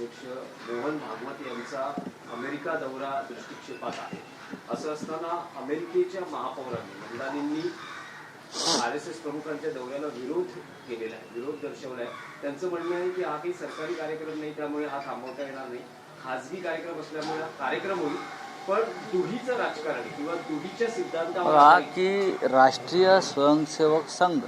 अध्यक्ष मोहन भागवत यांचा अमेरिका दौरा दृष्टिक्षेपात आहे. असं असताना अमेरिकेच्या महापौरांनी मंडानींनी RSS प्रमुखांच्या दौऱ्याला विरोध केलेला आहे, विरोध दर्शवलाय. त्यांचं म्हणणं आहे की हा काही सरकारी कार्यक्रम नाही, त्यामुळे हा थांबवता येणार नाही. खासगी कार्यक्रम असल्यामुळे कार्यक्रम होईल, पण दुहीचं राजकारण किंवा दुहीच्या सिद्धांतावर की राष्ट्रीय स्वयंसेवक संघ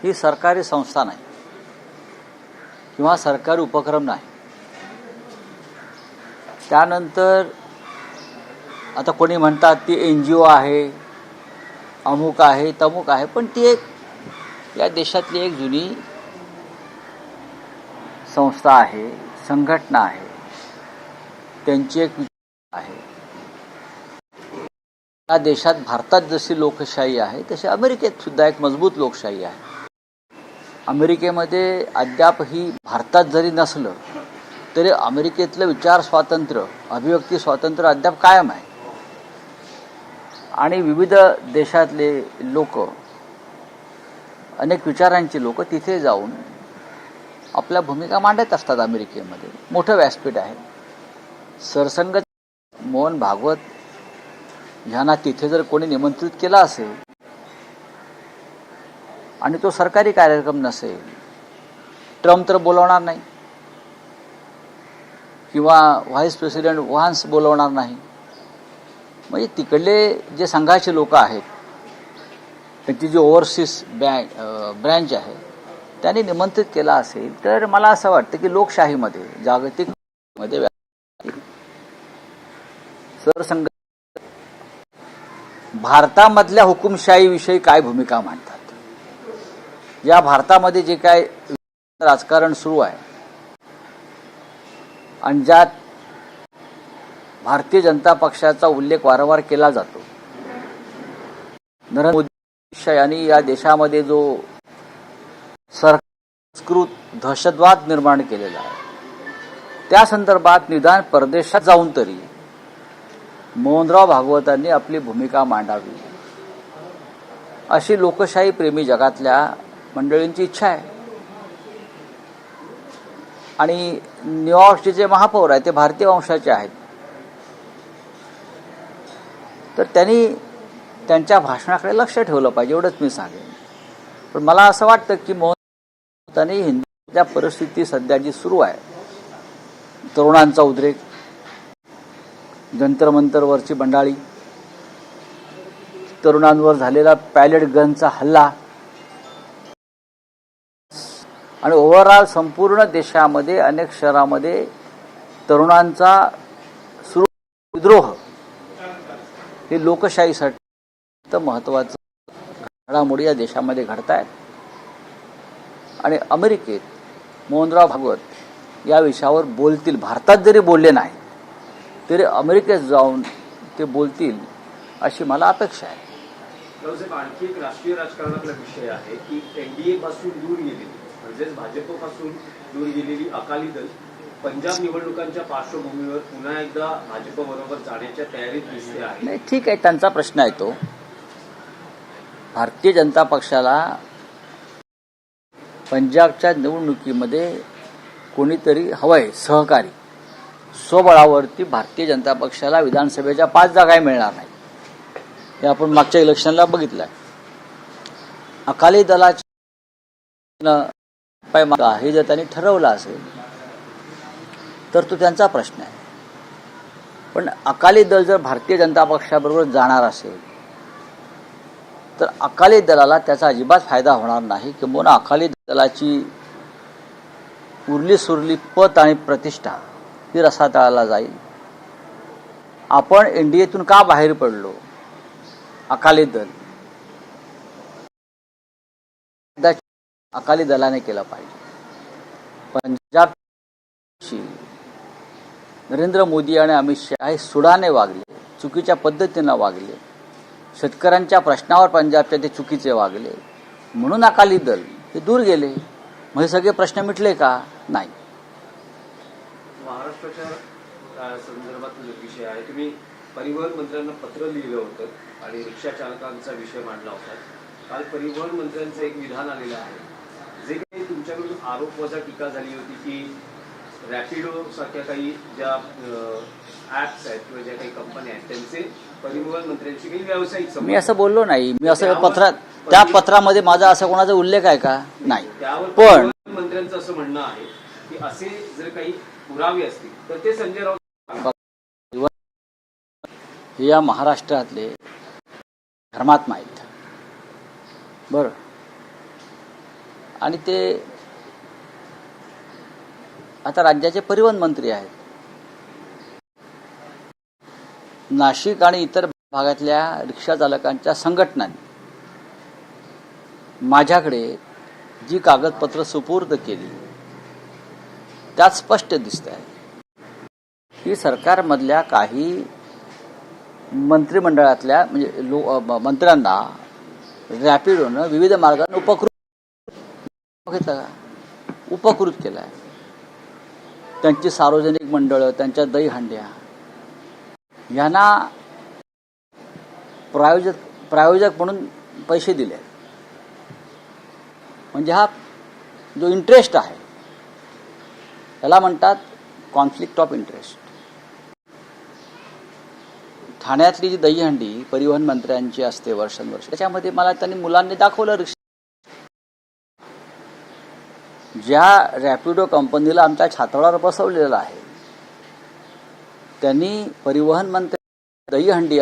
ही सरकारी संस्था नाही किंवा सरकारी उपक्रम नाही. त्यानंतर आता कोणी म्हणतात ती NGO आहे, अमुक आहे, तमुक आहे, पण ती एक या देशातली एक जुनी संस्था आहे, संघटना आहे, त्यांची एक आहे. या देशात भारतात जशी लोकशाही आहे तशी अमेरिकेत सुद्धा एक मजबूत लोकशाही आहे. अमेरिकेमध्ये अद्याप ही भारतात जरी नसलं तरी अमेरिकेतलं विचार स्वातंत्र्य, अभिव्यक्ती स्वातंत्र्य अद्याप कायम आहे. आणि विविध देशातले लोक, अनेक विचारांची लोक तिथे जाऊन आपल्या भूमिका मांडत असतात. अमेरिकेमध्ये मोठं व्यासपीठ आहे. सरसंघ मोहन भागवत ह्यांना तिथे जर कोणी निमंत्रित केला असेल आणि तो सरकारी कार्यक्रम नसेल, ट्रम्प तर बोलवणार नाही किंवा व्हाईस प्रेसिडेंट व्हान्स बोलवणार नाही. म्हणजे तिकडले जे संघाचे लोक आहेत, त्यांची जी ओव्हरसीज ब्रँच आहे, त्यांनी निमंत्रित केला असेल तर मला असं वाटतं की लोकशाहीमध्ये, जागतिक मध्ये सरसंघ भारतामधल्या हुकुमशाहीविषयी काय भूमिका मांडतात, या भारतामध्ये जे काय राजकारण सुरू आहे आणि ज्यात भारतीय जनता पक्षाचा उल्लेख वारंवार केला जातो, नरेंद्र मोदी यांनी या देशामध्ये जो संस्कृत दहशतवाद निर्माण केलेला आहे, त्या संदर्भात निदान परदेशात जाऊन तरी मोहनराव भागवतांनी आपली भूमिका मांडावी, अशी लोकशाही प्रेमी जगातल्या मंडळींची इच्छा आहे. आणि न्यूयॉर्कचे जे महापौर आहेत ते भारतीय वंशाचे आहेत, तर त्यांनी त्यांच्या भाषणाकडे लक्ष ठेवलं पाहिजे, एवढंच मी सांगेन. पण मला असं वाटतं की मोहनराव हिंदूच्या परिस्थिती सध्या जी सुरू आहे, तरुणांचा उद्रेक, जंतर मंतरवरची बंडाळी, तरुणांवर झालेला पॅलेट गनचा हल्ला आणि ओव्हरऑल संपूर्ण देशामध्ये अनेक शहरामध्ये तरुणांचा सुरू विद्रोह, हे लोकशाहीसाठी महत्त्वाचं घडामोडी या देशामध्ये घडत आहेत. आणि अमेरिकेत मोहनराव भागवत या विषयावर बोलतील. भारतात जरी बोलले नाही तरी अमेरिकेत जाऊन ते बोलतील अशी मला अपेक्षा आहे. आणखी एक राष्ट्रीय राजकारणातला विषय आहे की NDA पासून दूर गेलेली, म्हणजेच भाजपपासून दूर गेलेली अकाली दल पंजाब निवडणुकांच्या पार्श्वभूमीवर पुन्हा एकदा भाजपबरोबर जाण्याच्या तयारीत दिसते आहे. नाही, ठीक आहे, त्यांचा प्रश्न आहे तो. भारतीय जनता पक्षाला पंजाबच्या निवडणुकीमध्ये कोणीतरी हवंय सहकारी. स्वबळावरती भारतीय जनता पक्षाला विधानसभेच्या 5 जागा मिळणार नाही, हे आपण मागच्या इलेक्शनला बघितलं आहे. अकाली दलाच्या हे जर त्यांनी ठरवलं असेल तर तो त्यांचा प्रश्न आहे. पण अकाली दल जर भारतीय जनता पक्षाबरोबर जाणार असेल तर अकाली दलाला त्याचा अजिबात फायदा होणार नाही. किंबहुना अकाली दलाची उरली सुरली पत आणि प्रतिष्ठा ही रसातळाला जाईल. आपण NDAतून का बाहेर पडलो, अकाली दल, अकाली दलाने केलं पाहिजे. पंजाब नरेंद्र मोदी आणि अमित शहा हे सुडाने वागले, चुकीच्या पद्धतीनं वागले, शेतकऱ्यांच्या प्रश्नावर पंजाबच्या ते चुकीचे वागले, म्हणून अकाली दल हे दूर गेले. मग हे सगळे प्रश्न मिटले का? नाही. महाराष्ट्राच्या संदर्भात विषय आहे. तुम्ही परिवहन मंत्र्यांना पत्र लिहिलं होतं आणि रिक्षा चालकांचा विषय मांडला होता. काल परिवहन मंत्र्यांचं एक विधान आलेलं आहे, जे काही तुमच्याकडून आरोप वजा टीका झाली होती की रॅपिडो सारख्या काही ज्या ऍप्स आहेत किंवा ज्या काही कंपन्या आहेत त्यांचे परिवहन मंत्र्यांशी काही व्यावसायिक संबंध. मी असं बोललो नाही. मी असं त्या पत्रामध्ये माझा असा कोणाचा उल्लेख आहे का? नाही. त्यावर पण परिवहन मंत्र्यांचं असं म्हणणं आहे की असे जर काही पुरावे असतील तर ते संजय राऊत हे या महाराष्ट्रातले धर्मात्मा आहेत, बरं, आणि ते आता राज्याचे परिवहन मंत्री आहेत. नाशिक आणि इतर भागातल्या रिक्षा चालकांच्या संघटनांनी माझ्याकडे जी कागदपत्र सुपूर्द केली त्यात स्पष्ट दिसत आहे की सरकारमधल्या काही मंत्रिमंडळातल्या म्हणजे मंत्र्यांना रॅपिडोनं विविध मार्गाने उपकृत केलं आहे. त्यांची सार्वजनिक मंडळं, त्यांच्या दहीहंड्या यांना प्रायोजक म्हणून पैसे दिले. म्हणजे हा जो इंटरेस्ट आहे त्याला म्हणतात कॉन्फ्लिक्ट ऑफ इंटरेस्ट. ठाण्यातली जी दहीहंडी परिवहन मंत्र्यांची असते वर्षानुवर्ष, त्याच्यामध्ये मला त्यांनी मुलांनी दाखवलं रिक्षा. ज्या रॅपिडो कंपनीला आमच्या छाताडावर बसवलेलं आहे त्यांनी परिवहन मंत्री दहीहंडी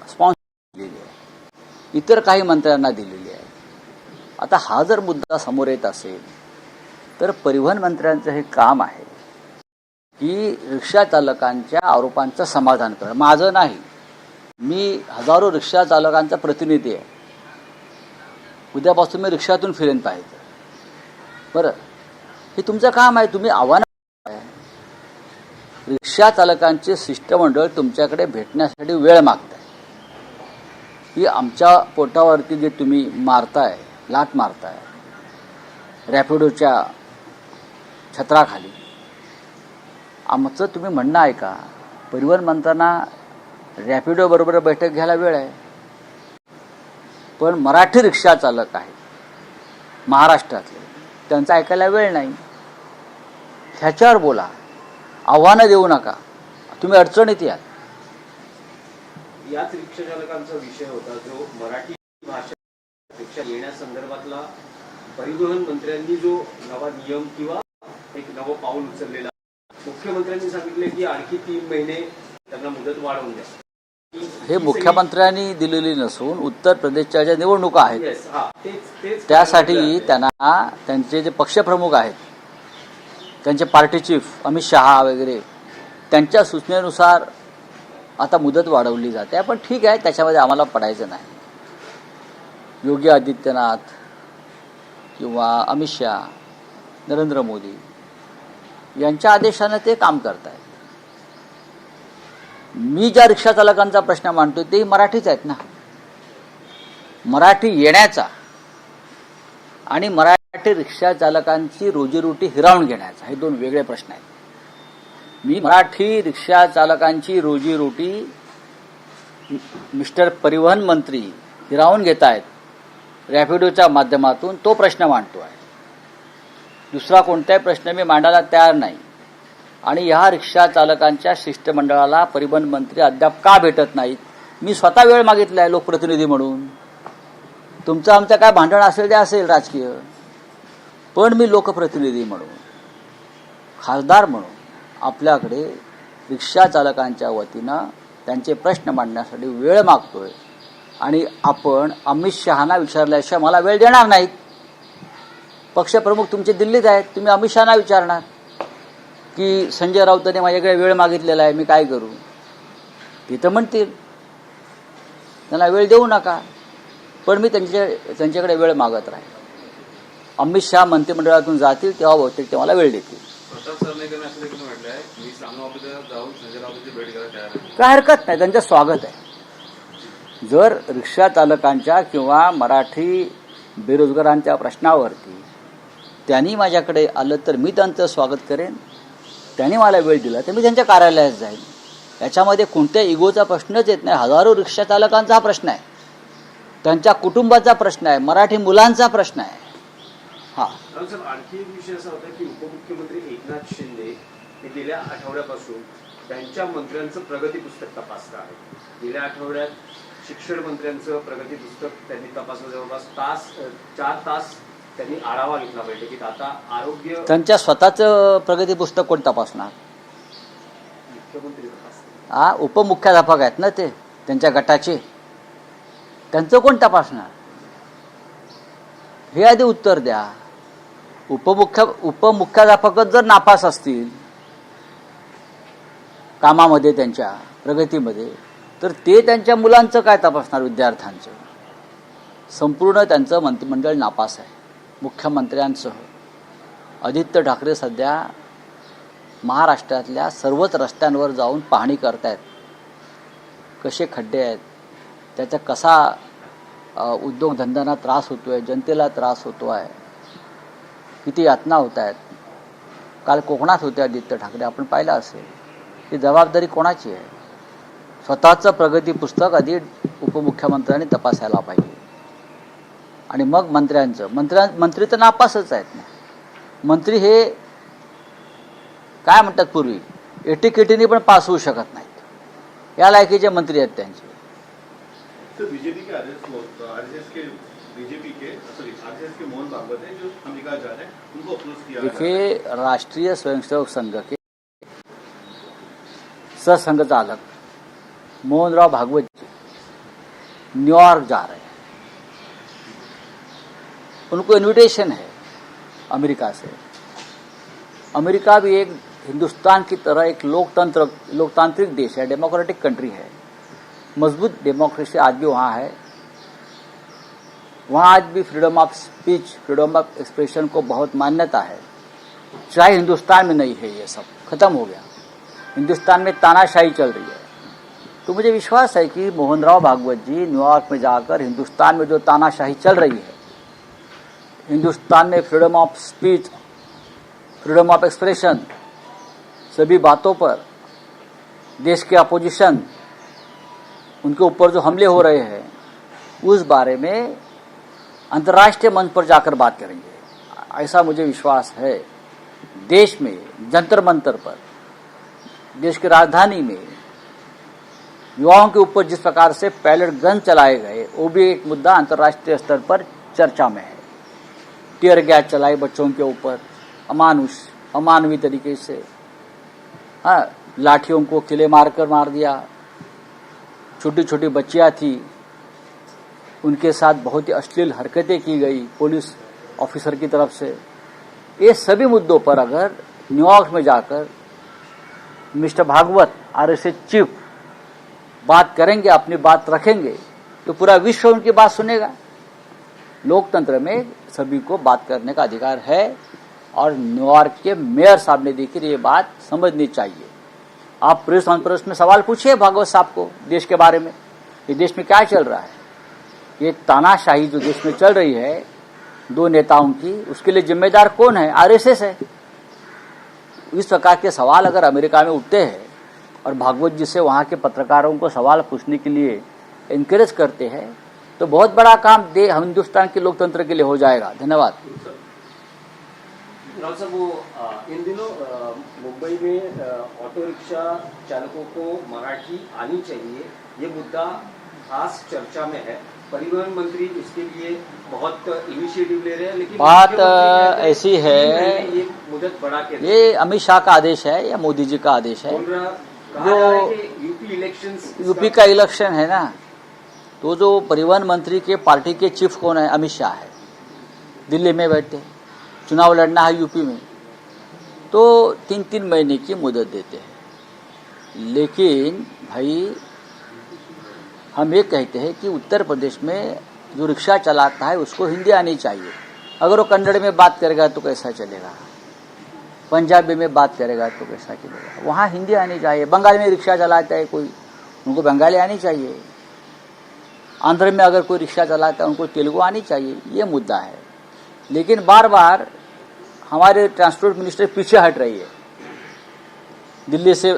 स्पॉन्सर दिलेली आहे, इतर काही मंत्र्यांना दिलेली आहे. आता हा जर मुद्दा समोर येत असेल तर परिवहन मंत्र्यांचं हे काम आहे की रिक्षा चालकांच्या आरोपांचं समाधान करणं. माझं नाही, मी हजारो रिक्षा चालकांचा प्रतिनिधी आहे. उद्यापासून मी रिक्षातून फिरेन पाहिजे, बरं, हे तुमचं काम आहे. तुम्ही आव्हान रिक्षा चालकांचे शिष्टमंडळ तुमच्याकडे भेटण्यासाठी वेळ मागताय. ही आमच्या पोटावरती जे तुम्ही मारताय, लाट मारताय रॅपिडोच्या छत्राखाली, आमचं तुम्ही म्हणणं आहे का? परिवहन मंत्र्यांना रॅपिडो बरोबर बैठक घ्यायला वेळ आहे, पण मराठी रिक्षा चालक आहेत महाराष्ट्रातले, त्यांचं ऐकायला वेळ नाही. ह्याच्यावर बोला, आव्हानं देऊ नका. तुम्ही अडचणीत याल. याच रिक्षा चालकांचा विषय होता जो मराठी भाषा रिक्षा येण्यासंदर्भातला परिवहन मंत्र्यांनी जो नवा नियम किंवा एक नवं पाऊल उचललेला. मुख्यमंत्र्यांनी सांगितले की आणखी 3 महिने त्यांना मुदत वाढवून द्या. हे मुख्यमंत्र्यांनी दिलेली नसून उत्तर प्रदेशच्या ज्या निवडणुका आहेत त्यासाठी त्यांना त्यांचे जे पक्षप्रमुख आहेत, त्यांचे पार्टी चीफ अमित शहा वगैरे, त्यांच्या सूचनेनुसार आता मुदत वाढवली जाते. पण ठीक आहे, त्याच्यामध्ये आम्हाला पडायचं नाही. योगी आदित्यनाथ किंवा अमित शहा, नरेंद्र मोदी यांच्या आदेशानं ते काम करत आहेत. मी ज्या रिक्षा चालकांचा प्रश्न मांडतोय ते मराठीच आहेत ना. मराठी येण्याचा आणि मराठी रिक्षा चालकांची रोजीरोटी हिरावून घेण्याचा हे 2 वेगळे प्रश्न आहेत. मी मराठी रिक्षा चालकांची रोजीरोटी मिस्टर परिवहन मंत्री हिरावून घेत आहेत रॅपिडोच्या माध्यमातून, तो प्रश्न मांडतो आहे. दुसरा कोणताही प्रश्न मी मांडायला तयार नाही. आणि ह्या रिक्षा चालकांच्या शिष्टमंडळाला परिवहन मंत्री अद्याप का भेटत नाहीत? मी स्वतः वेळ मागितला आहे लोकप्रतिनिधी म्हणून. तुमचं आमचं काय भांडण असेल ते असेल राजकीय, पण मी लोकप्रतिनिधी म्हणून, खासदार म्हणून आपल्याकडे रिक्षा चालकांच्या वतीनं त्यांचे प्रश्न मांडण्यासाठी वेळ मागतोय. आणि आपण अमित शहाना विचारल्याशिवाय मला वेळ देणार नाहीत. पक्षप्रमुख तुमचे दिल्लीत आहेत, तुम्ही अमित शहाना विचारणार की संजय राऊतांनी माझ्याकडे वेळ मागितलेला आहे, मी काय करू? ते तर म्हणतील त्यांना वेळ देऊ नका, पण मी त्यांच्याकडे वेळ मागत राहील. अमित शहा मंत्रिमंडळातून जातील तेव्हा बहुतेक ते मला वेळ देतील. काय हरकत नाही, त्यांचं स्वागत आहे. जर रिक्षा चालकांच्या किंवा मराठी बेरोजगारांच्या प्रश्नावरती त्यांनी माझ्याकडे आलं तर मी त्यांचं स्वागत करेन. त्यांनी मला वेळ दिला तर मी त्यांच्या कार्यालयात जाईन. याच्यामध्ये कोणत्या इगोचा प्रश्नच येत नाही. हजारो रिक्षा चालकांचा हा प्रश्न आहे, त्यांच्या कुटुंबाचा प्रश्न आहे, मराठी मुलांचा प्रश्न आहे. हा. राहुल साहेब, आणखी एक विषय असा होता की उपमुख्यमंत्री एकनाथ शिंदे हे गेल्या आठवड्यापासून त्यांच्या मंत्र्यांचं प्रगती पुस्तक तपासत आहेत. गेल्या आठवड्यात शिक्षण मंत्र्यांचं प्रगती पुस्तक त्यांनी तपासलं. जवळपास 4 तास त्यांनी आढावा घेतला बैठकीत. आता आरोग्य त्यांच्या स्वतःचं प्रगती पुस्तक कोण तपासणार? मुख्यमंत्री तपासतात. उपमुख्याध्यापक आहेत ना ते त्यांच्या गटाचे, त्यांचं कोण तपासणार? हे आधी उत्तर द्या. उपमुख्याध्यापकच जर नापास असतील कामामध्ये, त्यांच्या प्रगतीमध्ये, तर ते त्यांच्या मुलांचं काय तपासणार, विद्यार्थ्यांचं? संपूर्ण त्यांचं मंत्रिमंडळ नापास आहे. मुख्यमंत्र्यांसह आदित्य ठाकरे सध्या महाराष्ट्रातल्या सर्वच रस्त्यांवर जाऊन पाहणी करतायत. कसे खड्डे आहेत, त्याचा कसा उद्योगधंद्यांना त्रास होतोय, जनतेला त्रास होतो आहे, किती यातना होत आहेत. काल कोकणात होते आदित्य ठाकरे, आपण पाहिलं असेल. ही जबाबदारी कोणाची आहे? स्वतःचं प्रगती पुस्तक आधी उपमुख्यमंत्र्यांनी तपासायला पाहिजे आणि मग मंत्री तर नापासच आहेत ना. मंत्री हे काय म्हणतात, पूर्वी एटीकेटीने पण पास होऊ शकत नाहीत. या लायकीचे मंत्री आहेत त्यांचे. बीजेपी के आरएसएस के मोहन भागवत है जो अमेरिका जा रहे हैं, उनको अप्रोच किया। देखिए, राष्ट्रीय स्वयंसेवक संघ के सहसंघचालक मोहनराव भागवत जी न्यूयॉर्क जा रहे हैं. उनको इनविटेशन है अमेरिका से. अमेरिका भी एक हिंदुस्तान की तरह एक लोकतांत्रिक देश है, डेमोक्रेटिक कंट्री है. मजबूत डेमोक्रेसी आज भी वहाँ है. वहाँ आज भी freedom of speech, freedom of expression को बहुत मान्यता है. चाहे हिंदुस्तान में नहीं है, ये सब खत्म हो गया. हिंदुस्तान में तानाशाही चल रही है. तो मुझे विश्वास है कि मोहनराव भागवत जी न्यूयॉर्क में जाकर हिंदुस्तान में जो तानाशाही चल रही है, हिंदुस्तान में freedom of speech, freedom of expression, सभी बातों पर देश के अपोजिशन, उनके ऊपर जो हमले हो रहे हैं, उस बारे में अंतर्राष्ट्रीय मंच पर जाकर बात करेंगे. ऐसा मुझे विश्वास है. देश में जंतर मंतर पर, देश की राजधानी में युवाओं के ऊपर जिस प्रकार से पैलेट गन चलाए गए, वो भी एक मुद्दा अंतर्राष्ट्रीय स्तर पर चर्चा में है. टीयर गैस चलाई बच्चों के ऊपर, अमानवीय तरीके से. हाँ, लाठियों को किले मारकर मार दिया. छोटी छोटी बच्चियां थी, उनके साथ बहुत ही अश्लील हरकतें की गई पुलिस ऑफिसर की तरफ से. ये सभी मुद्दों पर अगर न्यूयॉर्क में जाकर मिस्टर भागवत, आरएसएस चीफ, बात करेंगे, अपनी बात रखेंगे, तो पूरा विश्व उनकी बात सुनेगा. लोकतंत्र में सभी को बात करने का अधिकार है और न्यूयॉर्क के मेयर साहब ने देखिए ये बात समझनी चाहिए. आप प्रेस कॉन्फ्रेंस में सवाल पूछिए भागवत साहब को देश के बारे में, ये देश में क्या चल रहा है. ये तानाशाही जो देश में चल रही है दो नेताओं की, उसके लिए जिम्मेदार कौन है? आरएसएस है. इस प्रकार के सवाल अगर अमेरिका में उठते हैं और भागवत जी से वहां के पत्रकारों को सवाल पूछने के लिए एनकरेज करते हैं, तो बहुत बड़ा काम हिंदुस्तान के लोकतंत्र के लिए हो जाएगा. धन्यवाद. राहुल साहब, वो इन दिनों मुंबई में ऑटो रिक्शा चालकों को मराठी आनी चाहिए, ये मुद्दा खास चर्चा में है. परिवहन मंत्री इसके लिए बहुत इनिशिएटिव ले रहे हैं, लेकिन बात ऐसी है, ये मुद्दत बढ़ा के, ये अमित शाह का आदेश है या मोदी जी का आदेश है? जो यूपी का इलेक्शन है ना, तो जो परिवहन मंत्री के पार्टी के चीफ कौन है? अमित शाह है. दिल्ली में बैठे, चुनाव लड़ना है यूपी में, तो 3-3 महीने की मुदत देते हैं. लेकिन भाई, हम ये कहते हैं कि उत्तर प्रदेश में जो रिक्शा चलाता है उसको हिंदी आनी चाहिए. अगर वो कन्नड़ में बात करेगा तो कैसा चलेगा? पंजाबी में बात करेगा तो कैसा चलेगा? वहाँ हिंदी आनी चाहिए. बंगाल में रिक्शा चलाता है कोई, उनको बंगाली आनी चाहिए. आंध्र में अगर कोई रिक्शा चलाता है उनको तेलुगु आनी चाहिए. ये मुद्दा है. लेकिन बार बार हमारे ट्रांसपोर्ट मिनिस्टर पीछे हट रही है. दिल्ली से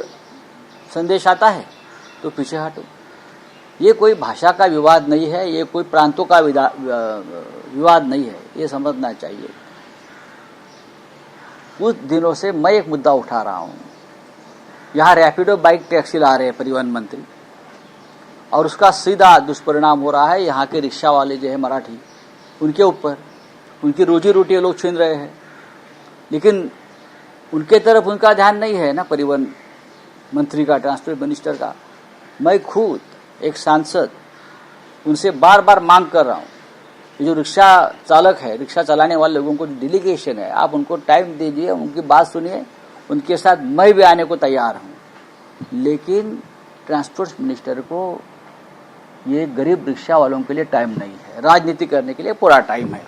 संदेश आता है तो पीछे हटो. ये कोई भाषा का विवाद नहीं है, ये कोई प्रांतों का विवाद नहीं है, ये समझना चाहिए. कुछ दिनों से मैं एक मुद्दा उठा रहा हूँ। यहाँ रैपिडो बाइक टैक्सी ला रहे हैं परिवहन मंत्री, और उसका सीधा दुष्परिणाम हो रहा है यहाँ के रिक्शा वाले जो है मराठी, उनके ऊपर। उनकी रोजी रोटी ये लोग छीन रहे हैं, लेकिन उनके तरफ उनका ध्यान नहीं है ना, परिवहन मंत्री का, ट्रांसपोर्ट मिनिस्टर का। मैं खुद एक सांसद उनसे बार बार मांग कर रहा हूँ, ये जो रिक्शा चालक है, रिक्शा चलाने वाले लोगों को डेलीगेशन है, आप उनको टाइम दीजिए, उनकी बात सुनिए, उनके साथ मैं भी आने को तैयार हूँ। लेकिन ट्रांसपोर्ट मिनिस्टर को ये गरीब रिक्शा वालों के लिए टाइम नहीं है, राजनीति करने के लिए पूरा टाइम है।